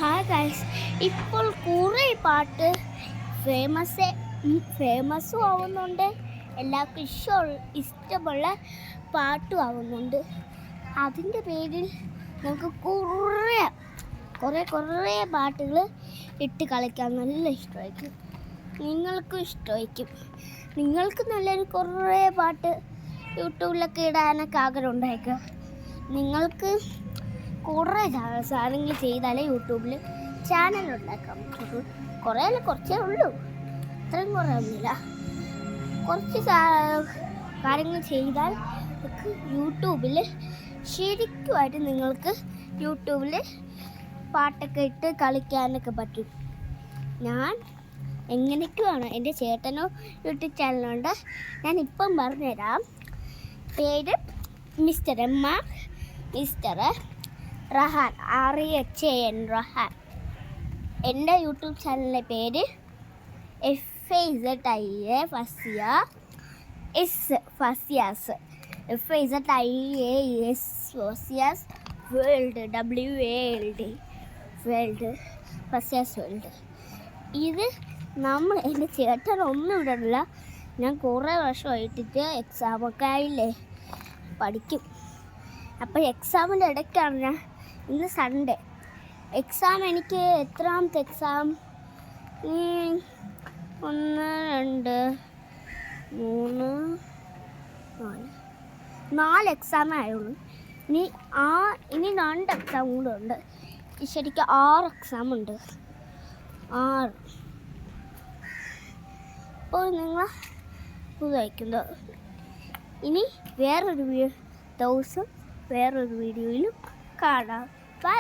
Hi guys, ഇപ്പോൾ കുറേ പാട്ട് ഫേമസും ആവുന്നുണ്ട്, എല്ലാവർക്കും ഇഷ്ടമുള്ള പാട്ടും ആവുന്നുണ്ട്. അതിൻ്റെ പേരിൽ നമുക്ക് കുറേ പാട്ടുകൾ ഇട്ട് കളിക്കാൻ നല്ല ഇഷ്ടമായിരിക്കും. നിങ്ങൾക്കും ഇഷ്ടമായിരിക്കും. നിങ്ങൾക്ക് നല്ലൊരു കുറേ പാട്ട് യൂട്യൂബിലൊക്കെ ഇടാനൊക്കെ ആഗ്രഹം ഉണ്ടായിരിക്കും. നിങ്ങൾക്ക് കുറേ സാധനങ്ങൾ ചെയ്താലേ യൂട്യൂബിൽ ചാനൽ ഉണ്ടാക്കാൻ പറ്റുള്ളൂ. കുറച്ചേ ഉള്ളൂ, അത്രയും കുറേ ഒന്നുമില്ല. കുറച്ച് കാര്യങ്ങൾ ചെയ്താൽ യൂട്യൂബിൽ ശരിക്കുമായിട്ട് നിങ്ങൾക്ക് യൂട്യൂബിൽ പാട്ടൊക്കെ ഇട്ട് കളിക്കാനൊക്കെ പറ്റും. ഞാൻ എങ്ങനെയൊക്കെയാണ്, എൻ്റെ ചേട്ടനോ യൂട്യൂബ് ചാനലുണ്ട്, ഞാൻ ഇപ്പം പറഞ്ഞുതരാം. പേര് മിസ്റ്റർ റഹാൻ, RHAN റഹാൻ. എൻ്റെ യൂട്യൂബ് ചാനലിൻ്റെ പേര് FAZIA ഫസിയാസ് വേൾഡ് ഫസിയാസ് വേൾഡ്. ഇത് എൻ്റെ ചേട്ടനൊന്നും ഇടണില്ല. ഞാൻ കുറേ വർഷമായിട്ടിട്ട് എക്സാമൊക്കെ ആയില്ലേ, പഠിക്കും. അപ്പോൾ എക്സാമിൻ്റെ ഇടയ്ക്കാണ് ഞാൻ, ഇന്ന് സൺഡേ എക്സാം. എനിക്ക് എത്രാമത്തെ എക്സാം? 1 2 3 4 എക്സാമേ ആയുള്ളൂ. ഇനി 2 എക്സാം കൂടെ ഉണ്ട്. ശരിക്കും 6 എക്സാം ഉണ്ട്. 6. അപ്പോൾ നിങ്ങൾ പുതുവയ്ക്കുന്നത്. ഇനി വേറൊരു ദിവസം വേറൊരു വീഡിയോയിലും കാണാം. ബൈ.